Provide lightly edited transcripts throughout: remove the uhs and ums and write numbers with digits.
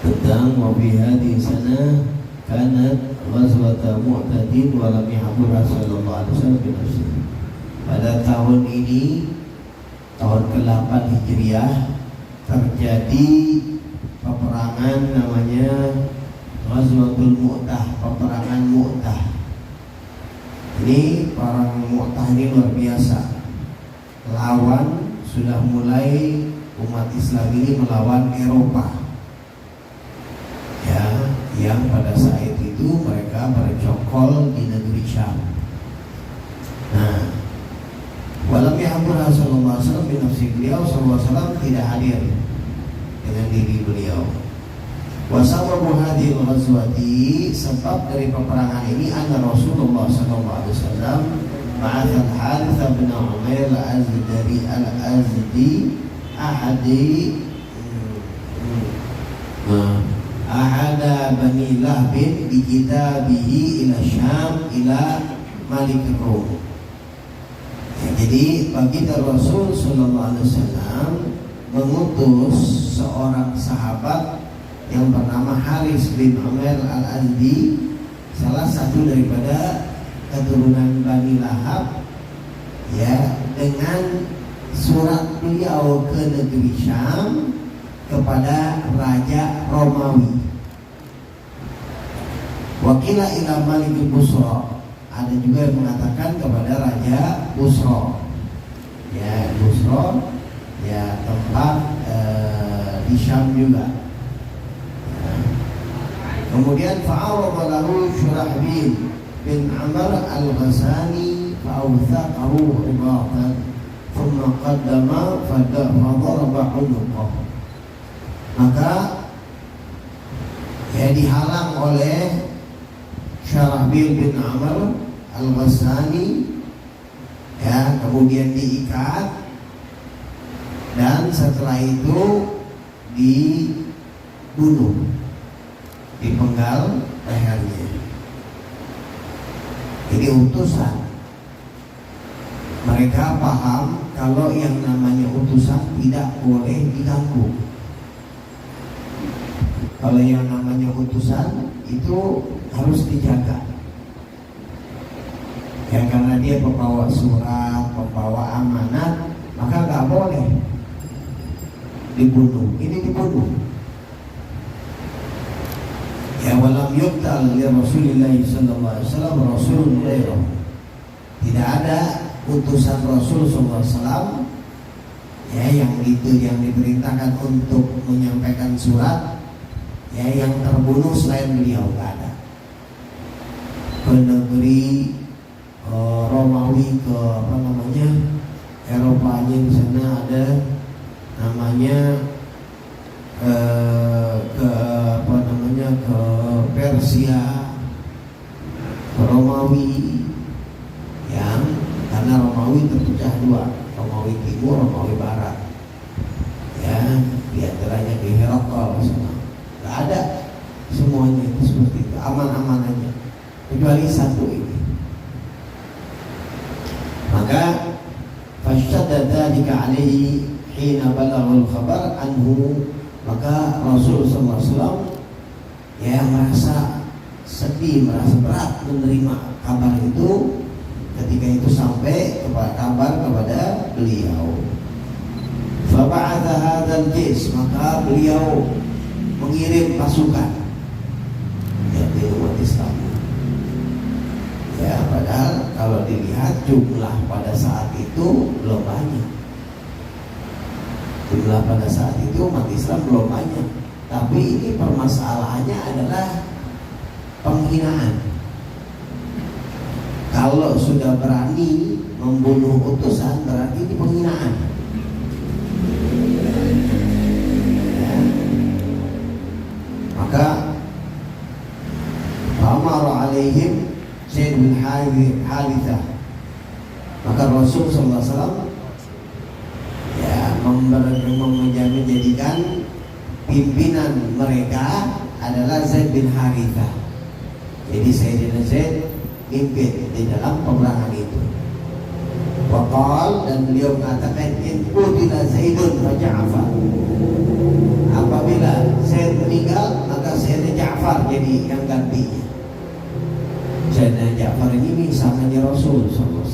tentang wabi hadhihi sana kanat ghazwata Mu'tadin wa lam yahdur Rasulullah sallallahu alaihi wasallam bi nafsihi. Pada tahun ini, tahun ke-8 Hijriah, terjadi peperangan namanya Ghazwatul Mu'tah, peperangan Mu'tah. Ini perang Mu'tah ini luar biasa. Lawan sudah mulai umat Islam ini melawan Eropa. Ya, yang pada saat itu mereka bercokol di negeri Syam. Nah, walam yahdur Rasulullah SAW bin nafsi, beliau SAW tidak hadir dengan diri beliau. Wasawabu hadhil ghazwati, sebab dari peperangan ini anna Rasulullah SAW ba'athal Harith bin Umair al-Azdi ahada bani Lahbin bi kitabihi ila Syam ila Malik Rum. Ya, jadi baginda Rasul sallallahu alaihi wasallam mengutus seorang sahabat yang bernama Harith bin Umair al-Azdi, salah satu daripada keturunan Bani Lahab, ya, dengan surat beliau ke negeri Syam kepada Raja Romawi. Wakila ila Malik Busra, ada juga yang mengatakan kepada Raja Busra. Ya, Busra, ya, tempat di Syam juga. Ya. Kemudian fa'awwa lahu Syurahbil bin Amr al-Ghazani fa'awthaqahu ribatan thumma qaddama fadaraba unuqah. Maka ya dihalang oleh Syurahbil bin Amr al-Ghazani, ya, kemudian diikat, dan setelah itu dibunuh, dipenggal lehernya. Jadi utusan, mereka paham kalau yang namanya utusan tidak boleh diganggu. Kalau yang namanya utusan itu harus dijaga. Ya, karena dia pembawa surat, pembawa amanat, maka nggak boleh dibunuh. Ini dibunuh. Ya, walam yuqtal li Rasulillah sallallahu alaihi wasallam rasulun ghairuh. Tidak ada utusan Rasul sallallahu alaihi wasallam, ya, yang diperintahkan untuk menyampaikan surat, ya, yang terbunuh selain beliau, nggak ada. Ke negeri Romawi, ke Eropanya di sana ada namanya ke Persia, ke Romawi, yang karena Romawi terpecah dua, Romawi Timur, Romawi Barat, ya, diantaranya ke Herakl sana. Gak ada semuanya itu seperti itu, aman-aman aja, kecuali satu ini. Maka fasyaddada dzalika alaihi hina balaghul khabar anhu, maka Rasul sallallahu alaihi wasallam ya merasa sedih, merasa berat menerima kabar itu ketika itu sampai kepada kabar kepada beliau. Fa ba'atha hadzal jaysh, maka beliau mengirim pasukan, ya, di umat Islam. Ya, padahal kalau dilihat jumlah pada saat itu belum banyak. Jumlah pada saat itu umat Islam belum banyak. Tapi ini permasalahannya adalah penghinaan. Kalau sudah berani membunuh utusan, berarti ini penghinaan. Ya. Maka Amar alaihim Zaid bin Harithah, maka Rasul sallallahu alaihi wasallam ya menjadikan pimpinan mereka adalah Zaid bin Harithah. Jadi Sayyidina Zaid pimpin di dalam peperangan itu. Waqal, dan beliau mengatakan in qutila Zaidun fa Ja'far, apabila Zaid meninggal, maka Sayyidina Ja'far jadi yang gantinya. Sayyidina Ja'far ini misalnya Rasul SAW.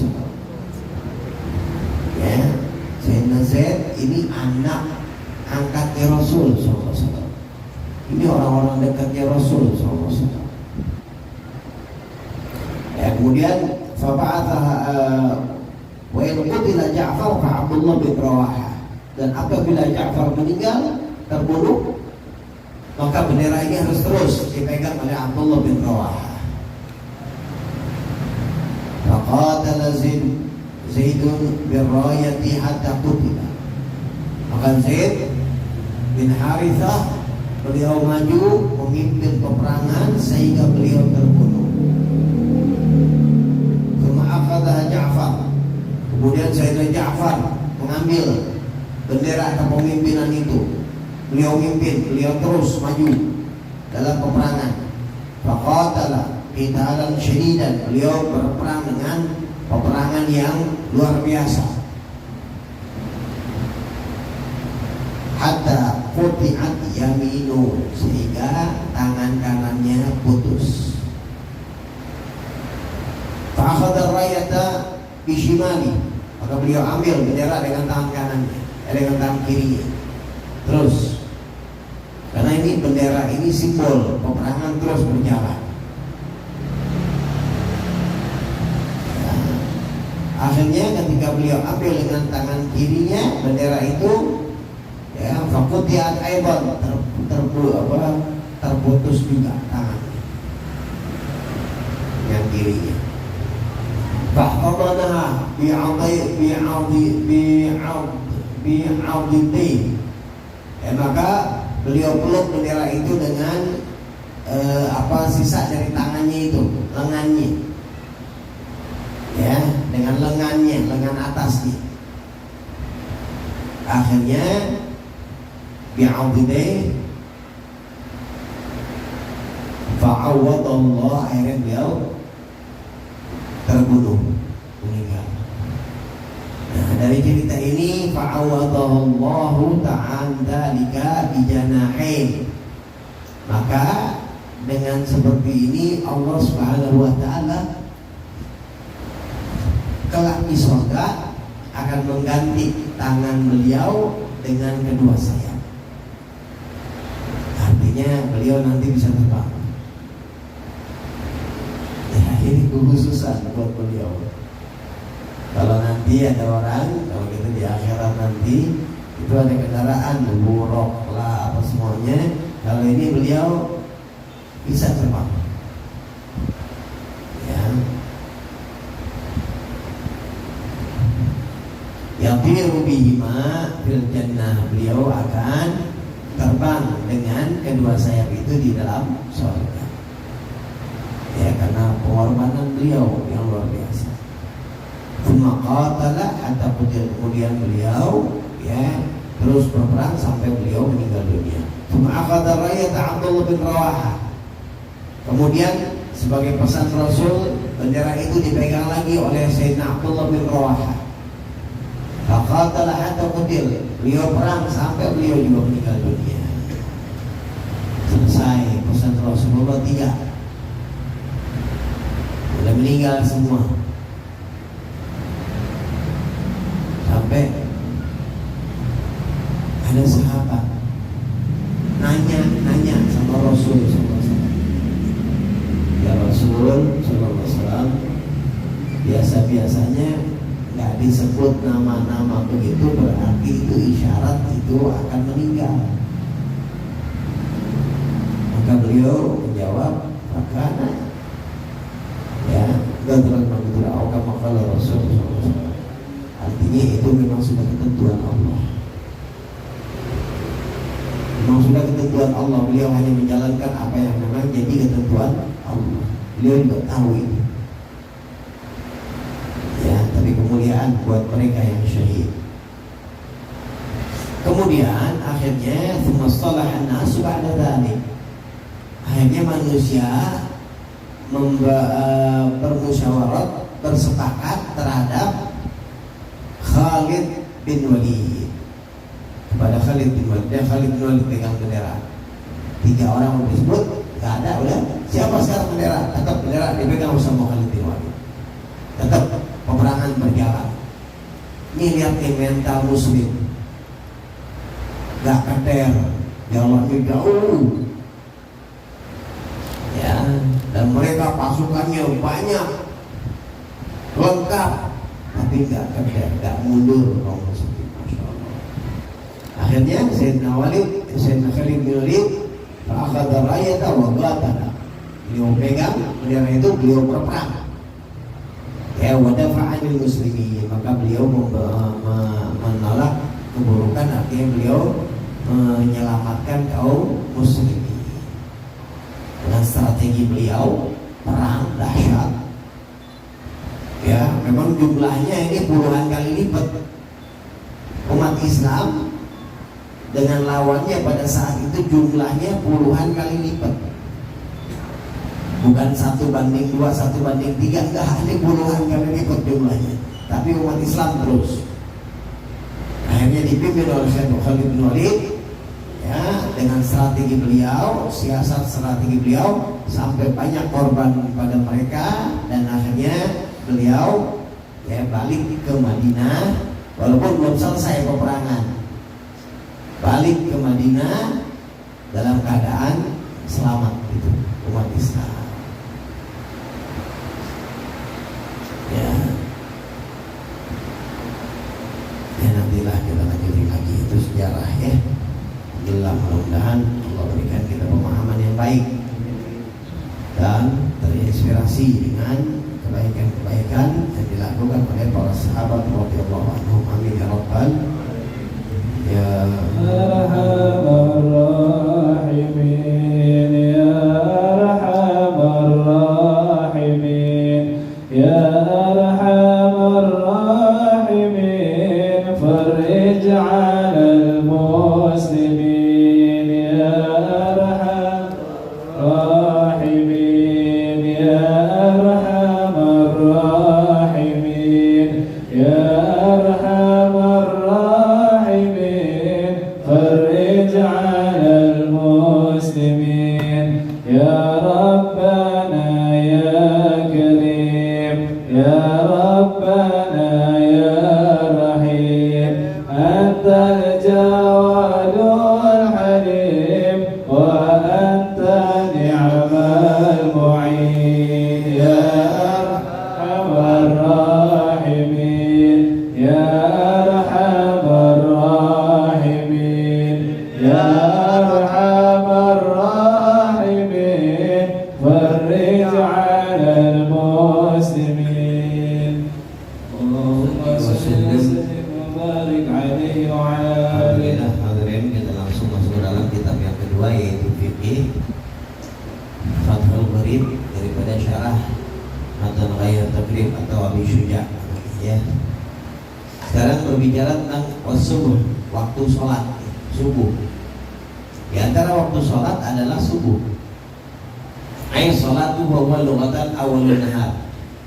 Ya, Sayyidina Zaid ini anak angkatnya Rasul SAW. Ini orang-orang dekatnya Rasul SAW. Ya, kemudian wa in qutila Ja'far fa Abdullah bin Rawahah. Dan apabila Ja'far meninggal, terbunuh, maka bendera ini harus terus dipegang oleh Abdullah bin Rawahah. Faqatala Zaidun bin Rayati hatta qutila. Maka Zaid bin Harithah beliau maju memimpin peperangan sehingga beliau terbunuh. Kemudian Ja'far, kemudian Sayyidina Ja'far mengambil bendera kepemimpinan itu. Beliau mimpin, beliau terus maju dalam peperangan. Faqatala qitalan syadidan, beliau berperang dengan peperangan yang luar biasa. Hatta quti'at yaminu, sehingga tangan kanannya putus. Fa'akhadha rayata bishimali, maka beliau ambil bendera dengan tangan kanannya, dengan tangan kirinya. Terus, karena ini bendera ini simbol peperangan terus berjalan. Ya. Akhirnya ketika beliau ambil dengan tangan kirinya bendera itu, ya, fakutiat aiban, terputus juga tangan yang kirinya. Fahfadanaha bi'adidin. Ya, maka beliau peluk bendera itu dengan sisa dari tangannya itu, lengannya. Ya, dengan lengannya, lengan atasnya. Akhirnya bi'adidin fa'awadallah, akhirnya beliau terbunuh, meninggal. Nah, dari cerita ini fa'awadallahu ta'ala lika bijanahin. Maka dengan seperti ini Allah Subhanahu wa ta'ala kelak di surga akan mengganti tangan beliau dengan kedua sayap. Artinya beliau nanti bisa terbang. Ini kekhususan buat beliau. Kalau nanti ada orang, kalau gitu di akhirat nanti itu ada kendaraan, buruk lah apa semuanya. Kalau ini beliau bisa terbang. Ya. Yatiru bihima fil jannah, beliau akan terbang dengan kedua sayap itu di dalam surga. Ya, karena pengorbanan beliau yang luar biasa. Qatala hatta qutila, kemudian beliau ya terus berperang sampai beliau meninggal dunia. Akhadha rayata Abdullah bin Rawahah. Kemudian sebagai pesan Rasul, bendera itu dipegang lagi oleh Sayyidina Abdullah bin Rawahah. Faqatala hatta qutila, beliau perang sampai beliau juga meninggal dunia. Selesai pesan Rasulullah 3. Sudah meninggal semua. Sampai ada sahabat nanya sama Rasul SAW. Ya Rasul SAW, biasa-biasanya nggak disebut nama-nama begitu, berarti itu isyarat itu akan meninggal. Maka beliau menjawab, makanya ya, gadran maghdura atau kama qala Rasulullah. Artinya itu memang sudah ketentuan Allah. Memang sudah ketentuan Allah. Beliau hanya menjalankan apa yang memang jadi ketentuan Allah. Beliau juga tahu itu. Ya, tapi kemuliaan buat mereka yang syahid. Kemudian akhirnya tsumastalahan nasu ba'da dzalik. Akhirnya manusia bermusyawarat, bersepakat terhadap Khalid bin Walid. Kepada Khalid bin Walid, Khalid bin Walid pegang bendera. 3 orang disebut, nggak ada, udah siapa sekarang bendera? Tetap bendera dipegang sama Khalid bin Walid. Tetap peperangan berjalan. Ini lihat mental muslim, nggak keder, jalannya jauh, ya, dan mereka pasukannya banyak, lengkap, tapi nggak keder, nggak mundur, kaum muslimin, masya Allah. Akhirnya Sayyidina Khalid bin Walid akhadha rayata wa qatala. Beliau pegang bendera itu, beliau berperang. Ya, wadafa'anil muslimin, maka beliau menolak keburukan, artinya beliau menyelamatkan kaum muslimin. Dengan strategi beliau perang dahsyat. Ya, memang jumlahnya ini puluhan kali lipat. Umat Islam dengan lawannya pada saat itu jumlahnya puluhan kali lipat. Bukan 1:2, 1:3, enggak, hanya puluhan kali lipat jumlahnya. Tapi umat Islam terus. Akhirnya dipimpin oleh Syekh Khalid bin Walid, ya, dengan strategi beliau, siasat strategi beliau, sampai banyak korban pada mereka, dan akhirnya beliau ya balik ke Madinah, walaupun belum selesai peperangan. Balik ke Madinah dalam keadaan selamat itu umat Islam. Ya, nantilah kita lanjutin lagi itu sejarah ya. Mudah-mudahan Allah berikan kita pemahaman yang baik dan terinspirasi dengan kebaikan-kebaikan yang dilakukan oleh para sahabat radhiyallahu anhum. Amin ya rabbal ya arhamar rahimin ya arhamar rahimin ya arhamar rahimin farij 'alal muslimin ya arhamar rahimin ya arhamar rahimin ya arhamar rahimin farij 'alal muslimin ya rabbana ya karim ya rabbana ya rahim antal jawadul halim wa anta ni'mal mu'in ya arhamar rahimin ya arhamar rahimin ya arhamar rahimin farij 'alal muslimin Allahumma salli wa barik alaihi wa ala alihi. Alhamdulillah, hadirin, kita langsung masuk dalam kitab yang kedua, yaitu Fiqih Fathul Qarib daripada syarah Matan Ghayat Taqrib atau Abi Syuja ya. Sekarang berbicara tentang subuh, waktu sholat subuh. Di antara waktu sholat adalah subuh. Ai sholatu huwa lughatan awalun nahar.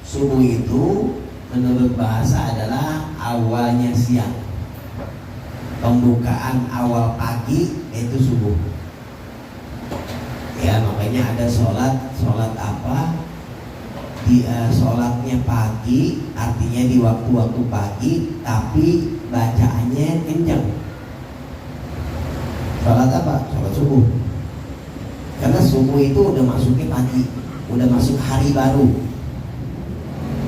Subuh itu menurut bahasa adalah awalnya siang. Pembukaan awal pagi itu subuh. Ya, makanya ada sholat apa? Sholatnya pagi, artinya di waktu-waktu pagi, tapi bacaannya kencang. Sholat apa? Sholat subuh. Karena subuh itu udah masuknya pagi, udah masuk hari baru,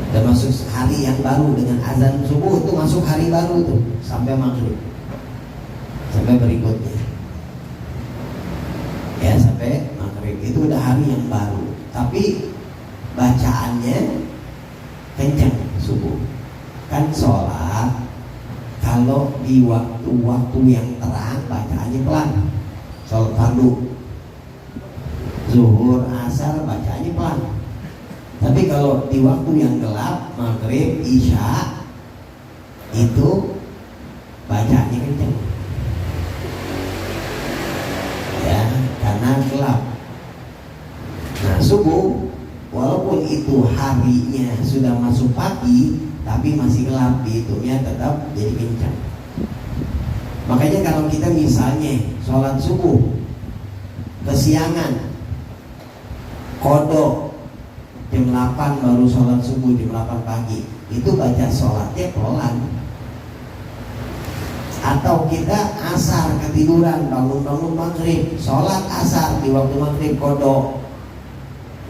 udah masuk hari yang baru. Dengan azan subuh itu masuk hari baru tuh, sampai maghrib, sampai berikutnya. Ya, sampai maghrib itu udah hari yang baru, tapi bacaannya kencang subuh. Kan sholat kalau di waktu-waktu yang terang bacaannya pelan. Sholat fardu, zuhur, asar bacaannya pelan. Tapi kalau di waktu yang gelap, maghrib, isya, itu bacaannya kencang. Ya, karena gelap. Nah, subuh walaupun itu harinya sudah masuk pagi, tapi masih gelap, dihitungnya tetap jadi kencang. Makanya kalau kita misalnya sholat subuh kesiangan, kodok jam 8 baru sholat subuh jam 8 pagi, itu baca sholatnya pelan. Atau kita asar ketiduran, bangun maghrib, sholat asar di waktu maghrib kodok,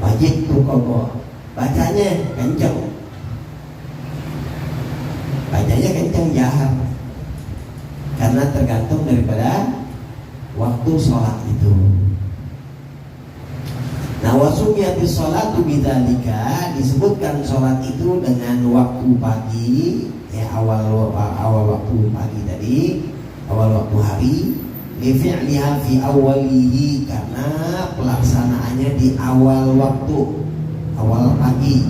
wajib tuh kodok, bacanya kenceng, jahar, karena tergantung daripada waktu sholat itu. Nah, wasumiyati sholatu bidzalika, disebutkan sholat itu dengan waktu pagi, ya awal waktu pagi tadi, awal waktu hari, li fi'liha fi awwalihi, karena pelaksanaannya di awal waktu, awal pagi.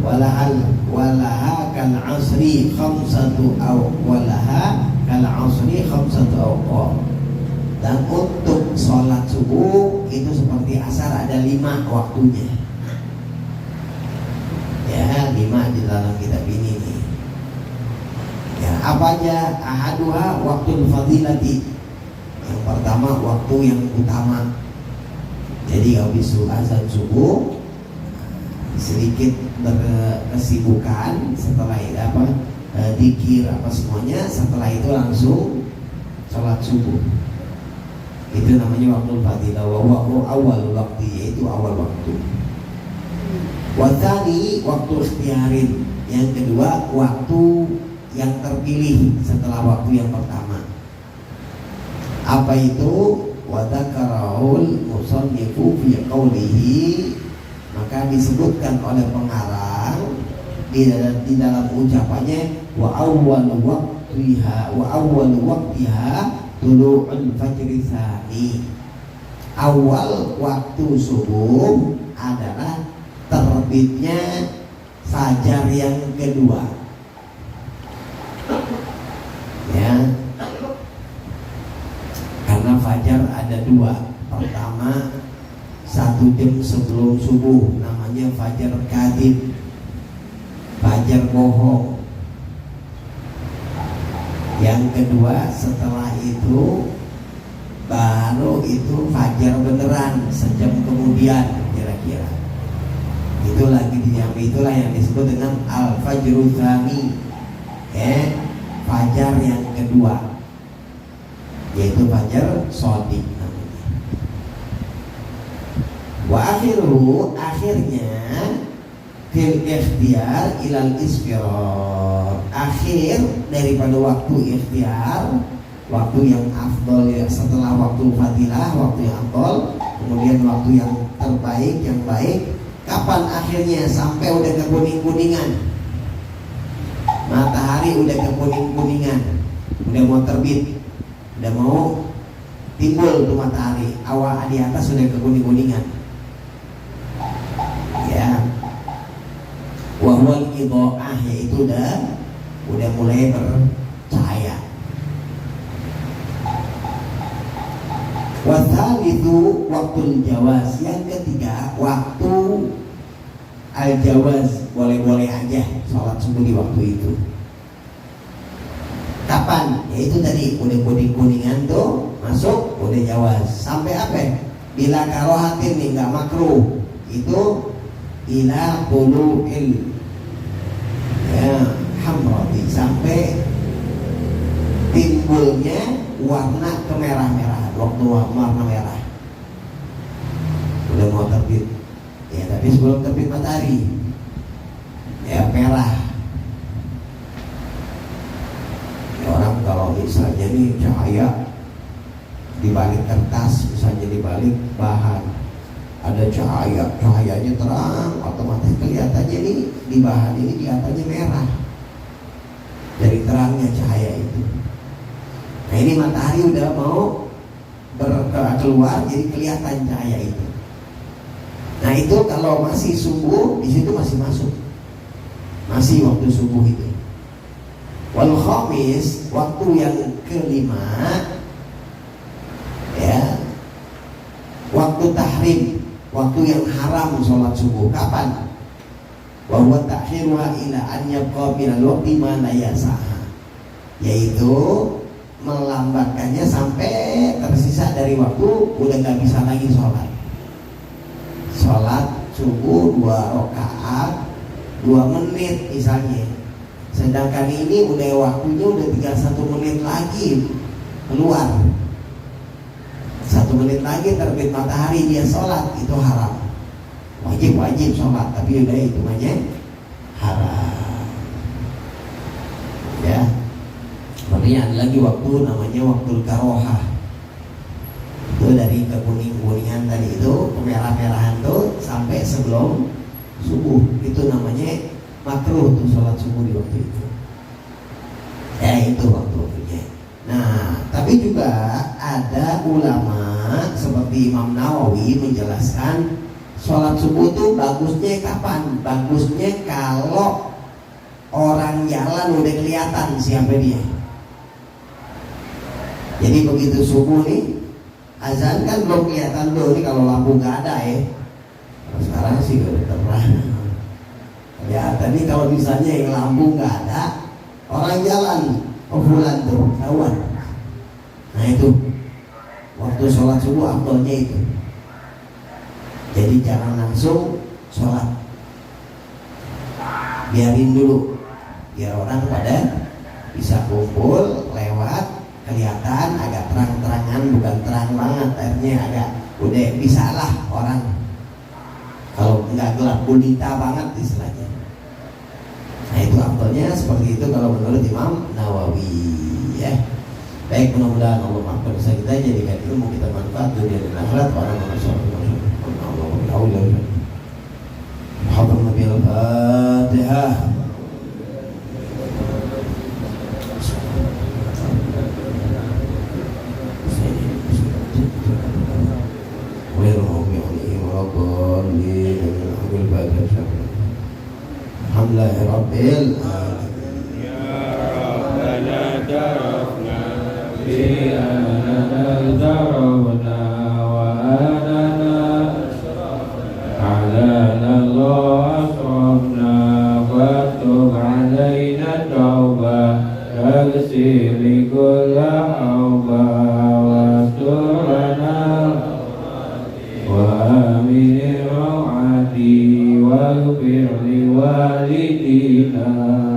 Walaha kal asri khamsatu awqat. Dan untuk sholat subuh itu seperti asar, ada 5 waktunya. Ya, 5 di dalam kitab ini nih. Ya, apa aja? Ahaduha waktul fadilati. Yang pertama waktu yang utama. Jadi habis azan subuh sedikit berkesibukan, setelah itu dikir semuanya, setelah itu langsung sholat subuh. Itu namanya waktu fadilah, wa awal waktu, yaitu awal waktu. Wathani waktu ikhtiarin, yang kedua waktu yang terpilih setelah waktu yang pertama. Apa itu? Wa dzakarahul musannifu fi qawlihi, maka disebutkan oleh pengarang di dalam ucapannya, wa awwal waqtiha tulu'ul fajri tsani. Awal waktu subuh adalah terbitnya fajar yang kedua. Ya. Karena fajar ada 2. Pertama 1 jam sebelum subuh, namanya fajar kadhib, fajar bohong. Yang kedua setelah itu baru itu fajar beneran, sejam kemudian kira-kira. Itulah yang disebut dengan al-fajru tsani, fajar yang kedua, yaitu fajar shadiq namanya. Wa akhiruhu, akhirnya fil ikhtiar ilal isfirar, akhir daripada waktu ikhtiar, waktu yang afdol ya, setelah waktu fadilah, waktu yang afdol, kemudian waktu yang terbaik, yang baik. Kapan akhirnya? Sampai udah kekuning-kuningan, matahari udah kekuning-kuningan, udah mau terbit, udah mau timbul tuh matahari, awal di atas sudah kekuning-kuningan, ya. Wahwal idha'ah, yaitu udah mulai bercahaya. Wasal itu waktu jawaz, yang ketiga waktu al-jawaz, boleh-boleh aja sholat subuh di waktu itu. Kapan? Yaitu tadi udah kuning-kuningan tuh masuk, udah jawaz. Sampai apa? Bila karohatin nih, nggak makruh, itu ila tulu'il hamrati, sampai timbulnya warna kemerah-merahan, waktu warna merah udah mau terbit ya, tapi sebelum terbit matahari ya merah. Ya, orang kalau misalnya nih cahaya di balik kertas, misalnya di balik bahan ada cahayanya terang, otomatis kelihatannya nih di bahan ini di atasnya merah dari terangnya cahaya itu. Nah ini matahari udah mau keluar, jadi kelihatan cahaya itu. Nah itu kalau masih subuh, di situ masih masuk, masih waktu subuh itu. Wal khamis, waktu yang kelima, ya, waktu tahrim, waktu yang haram sholat subuh. Kapan? Wa huwa ta'khiruha ila an yabqa minal waqti ma la yasaha, yaitu melambatkannya sampai tersisa dari waktu udah nggak bisa lagi sholat subuh 2 rakaat 2 menit misalnya, sedangkan ini udah waktunya udah tinggal 1 menit lagi keluar, 1 menit lagi terbit matahari dia sholat, itu haram. Wajib sholat tapi udah hitungannya haram ya. Kemudian ada lagi waktu namanya waktu karohah, itu dari kekuning-kuningan tadi itu, kemerah-merahan tuh sampai sebelum subuh, itu namanya makruh tuh sholat subuh di waktu itu ya, itu waktu-waktunya. Nah tapi juga ada ulama seperti Imam Nawawi menjelaskan sholat subuh tuh bagusnya kapan? Bagusnya kalau orang jalan udah kelihatan siapa dia. Jadi begitu subuh nih azan kan belum kelihatan tuh, ini kalau lampu nggak ada ya. Kalau sekarang sih udah terang kelihatan nih, kalau misalnya yang lampu nggak ada, orang jalan bulan tuh kawan. Nah itu waktu sholat subuh afdolnya itu. Jadi jangan langsung sholat, biarin dulu biar orang pada bisa kumpul lewat, kelihatan agak terang-terangan, bukan terang banget, akhirnya agak udah bisa lah orang, kalau nggak gelap gulita banget istilahnya. Nah itu afdolnya seperti itu kalau menurut Imam Nawawi ya. Baik, mudah-mudahan Allah maafkan dosa kita, jadikan ilmu kita manfaat dunia dan akhirat. Orang Muhammad Nabi Al-Fatihah. Alhamdulillahirabbil alamin. Ya Rabbana tarafna bi anana zarabna wa anana alana Allah asrafna wa tub alaina tauba taghsil kulla awba wa surana wa amin rawati waghfir liwalidina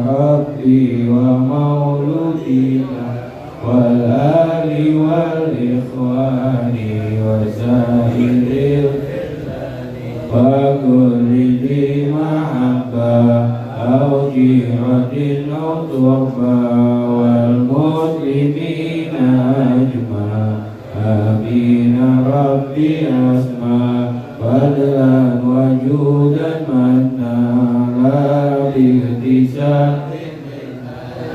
rabbi wa mauludina wal ali wal ikhwani wa sairil wa kulli di mahabba au jiratin au turba wal muslimina ajma amina rabbi asma fadlan wajudan manna bihtisan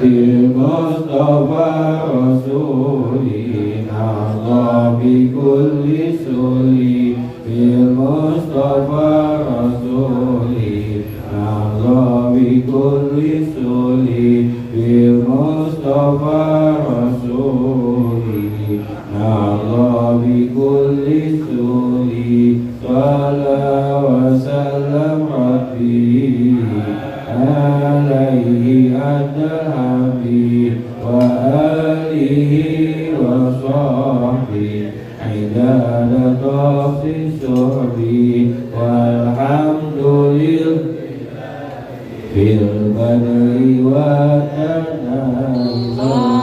bil Mustafa Rasulina Allah bi kulli suli bil Mustafa Rasulina Allah bi kulli suli bil Mustafa Rasulina Allah bi kulli suli Salam wa salam Rabbi alaihi adal habib wa alihi wa sahbihi idada tafsi syurbi walhamdulillah fil badri wa tanazul